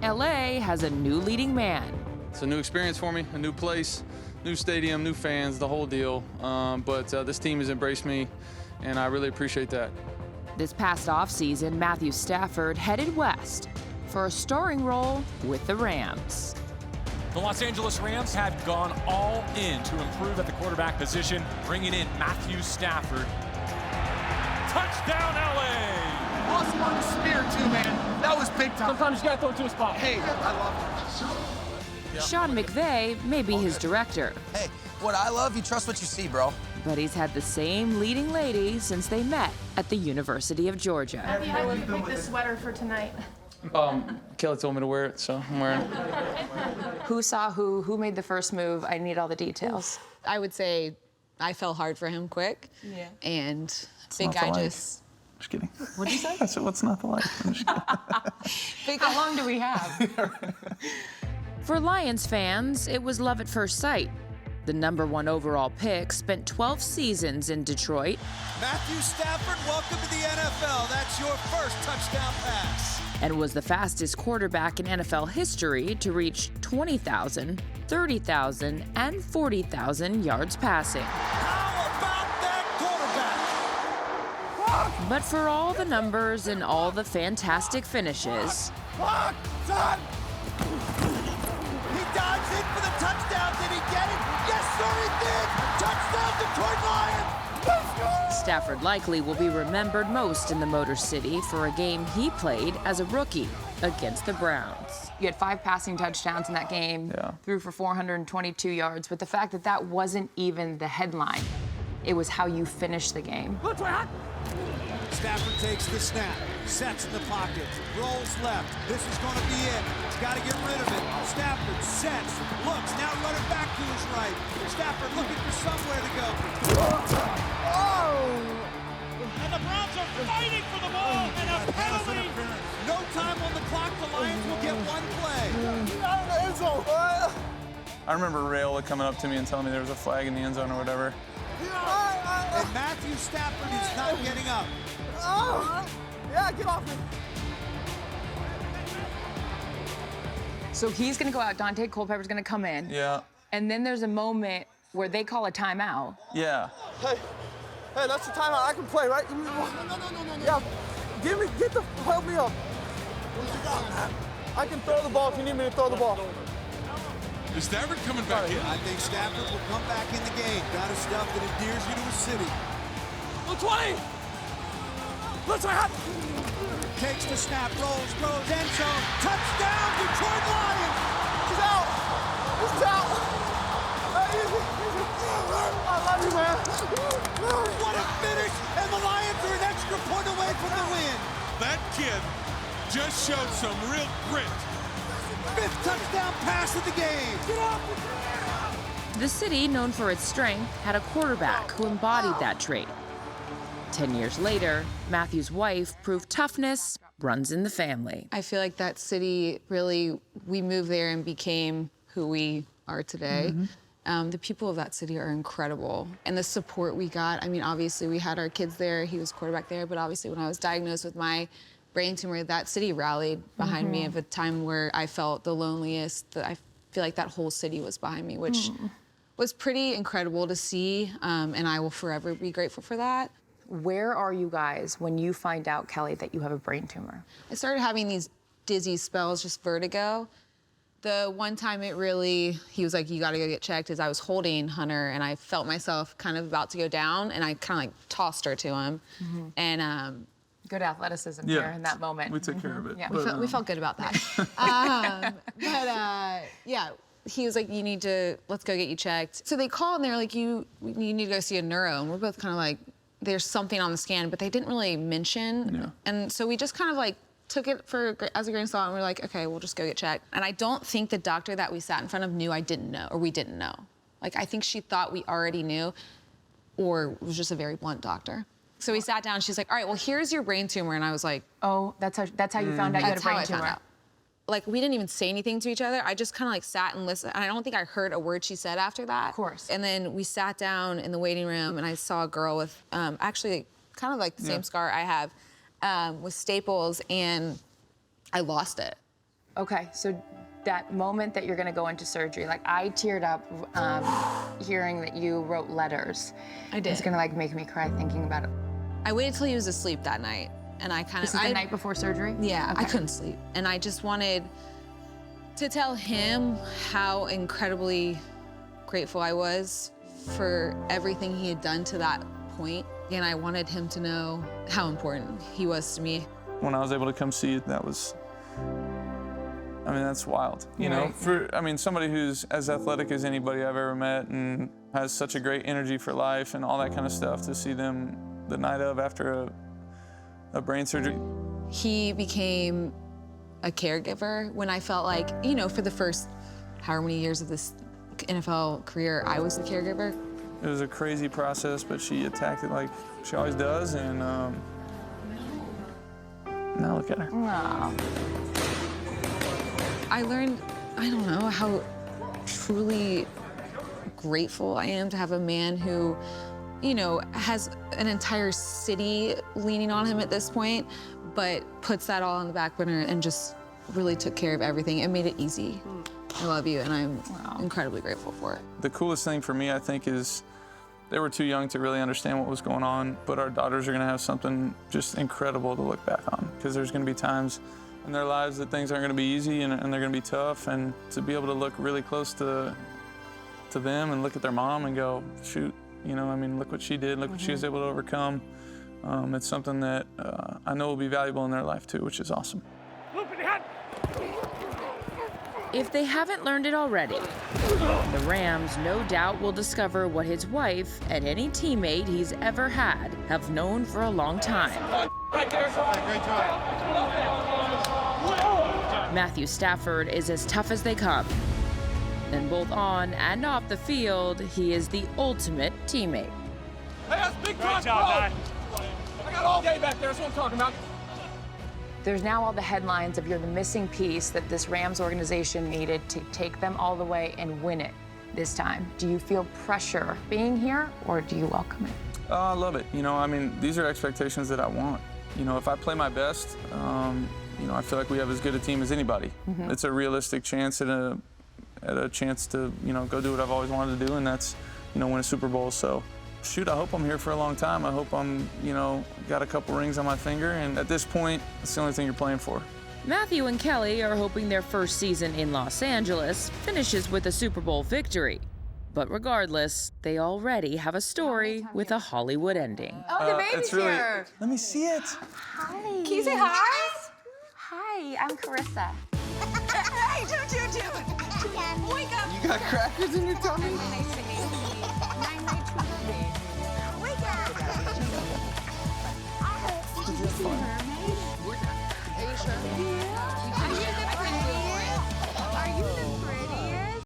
LA has a new leading man. It's a new experience for me, a new place, new stadium, new fans, the whole deal. But this team has embraced me, and I really appreciate that. This past offseason, Matthew Stafford headed west for a starring role with the Rams. The Los Angeles Rams had gone all in to improve at the quarterback position, bringing in Matthew Stafford. Touchdown, LA! Awesome on the spear, too, man. That was big time. Sometimes you gotta throw it to a spot. Hey, I love it. Sean McVay may be his director, Hey, what I love, you trust what you see, bro. but he's had the same leading lady since they met at the University of Georgia. Abby, how did you pick this sweater for tonight? Kelly told me to wear it, so I'm wearing it. Who saw who? Who made the first move? I need all the details. I would say I fell hard for him quick. Yeah. And big not the guy like. just. Just kidding. What did you say? I said, what's not the like? I'm just kidding. How long do we have? For Lions fans, it was love at first sight. The #1 overall pick spent 12 seasons in Detroit Matthew Stafford, welcome to the NFL. That's your first touchdown pass. and was the fastest quarterback in NFL history to reach 20,000, 30,000, and 40,000 yards passing. How about that quarterback? But for all the numbers and all the fantastic finishes, Clock, son! He dives in for the touchdown. Did he get it? Yes, sir, he did! Touchdown, Detroit Lions! Let's go! Stafford likely will be remembered most in the Motor City for a game he played as a rookie against the Browns. You had 5 passing touchdowns in that game, Yeah. threw for 422 yards, but the fact that that wasn't even the headline, it was how you finished the game. Stafford takes the snap, sets in the pocket, rolls left. This is going to be it. He's got to get rid of it. Stafford sets, looks, now running back to his right. Stafford looking for somewhere to go. Oh! And the Browns are fighting for the ball, and a penalty. No time on the clock. The Lions will get one play. I remember Rayola coming up to me and telling me there was a flag in the end zone or whatever. And Matthew Stafford is not getting up. So he's gonna go out, Dante Culpepper's gonna come in, Yeah. and then there's a moment where they call a timeout. Yeah. Hey, that's the timeout. I can play, right? Give me the ball. Yeah, help me up. I can throw the ball if you need me to throw the ball. Is Stafford coming back in? I think Stafford will come back in the game. Got his stuff that endears you to a city. 20! Let's go! Takes the snap, rolls, throws, end zone. Touchdown, Detroit Lions! He's out. He's out. I love you, man. What a finish! And the Lions are an extra point away from the win. That kid just showed some real grit. 5th touchdown pass of the game. The city, known for its strength, had a quarterback who embodied that trait. 10 years later, Matthew's wife proved toughness runs in the family. I feel like that city really, we moved there and became who we are today. The people of that city are incredible. And the support we got, I mean, obviously we had our kids there, he was quarterback there, but obviously when I was diagnosed with my brain tumor, that city rallied behind me at a time where I felt the loneliest. I feel like that whole city was behind me, which was pretty incredible to see, and I will forever be grateful for that. Where are you guys when you find out, Kelly, that you have a brain tumor? I started having these dizzy spells, just vertigo. The one time it really, he was like, you gotta go get checked, is I was holding Hunter and I felt myself kind of about to go down and I kind of like tossed her to him. And Good athleticism Yeah. here in that moment. We took care of it. Yeah. we felt good about that. Yeah, he was like, you need to, let's go get you checked. So they called and they're like, you need to go see a neuro. And we're both kind of like, there's something on the scan, but they didn't really mention. Yeah. And so we just kind of like took it as a grain of salt and we're like, okay, we'll just go get checked. And I don't think the doctor that we sat in front of knew I didn't know, or we didn't know. Like, I think she thought we already knew, or was just a very blunt doctor. So we sat down, she's like, all right, well, here's your brain tumor. And I was like, Oh, that's how you found out you had a that's how brain I found tumor. out. Like, we didn't even say anything to each other. I just kind of like sat and listened. And I don't think I heard a word she said after that. Of course. And then we sat down in the waiting room and I saw a girl with actually kind of like the same scar I have with staples, and I lost it. Okay, so that moment that you're gonna go into surgery, like I teared up hearing that you wrote letters. I did. It's gonna like make me cry thinking about it. I waited till he was asleep that night, and I kind of. This is the night before surgery? Yeah, Okay. I couldn't sleep, and I just wanted to tell him how incredibly grateful I was for everything he had done to that point, and I wanted him to know how important he was to me. When I was able to come see it, that was, I mean, that's wild. You know, for, I mean, somebody who's as athletic as anybody I've ever met and has such a great energy for life and all that kind of stuff, to see them the night of after a brain surgery. He became a caregiver when I felt like, you know, for the first however many years of this NFL career, I was the caregiver. It was a crazy process, but she attacked it like she always does, and now look at her. Wow. I learned, I don't know, how truly grateful I am to have a man who, you know, has an entire city leaning on him at this point, but puts that all on the back burner and just really took care of everything and made it easy. I love you, and I'm incredibly grateful for it. The coolest thing for me, I think, is they were too young to really understand what was going on, but our daughters are gonna have something just incredible to look back on, because there's gonna be times in their lives that things aren't gonna be easy and they're gonna be tough, and to be able to look really close to them and look at their mom and go, shoot, you know, I mean, look what she did, look what she was able to overcome. It's something that I know will be valuable in their life too, which is awesome. If they haven't learned it already, the Rams no doubt will discover what his wife and any teammate he's ever had have known for a long time. Matthew Stafford is as tough as they come. And both on and off the field, he is the ultimate teammate. Hey, that's big time, bro. I got all day back there. That's what I'm talking about. There's now all the headlines of you're the missing piece that this Rams organization needed to take them all the way and win it this time. Do you feel pressure being here, or do you welcome it? I love it. You know, I mean, these are expectations that I want. You know, if I play my best, you know, I feel like we have as good a team as anybody. It's a realistic chance at a chance to, you know, go do what I've always wanted to do, and that's, you know, win a Super Bowl. So, shoot, I hope I'm here for a long time. I hope I'm, you know, got a couple rings on my finger, and at this point, it's the only thing you're playing for. Matthew and Kelly are hoping their first season in Los Angeles finishes with a Super Bowl victory. But regardless, they already have a story with a Hollywood ending. Oh, the baby's here. Let me see it. Hi. Can you say hi? Hi, I'm Carissa. Hey, dude. Wake up. You got crackers in your tummy? Nice to meet you. Wake up. Did you have fun? Are you sure?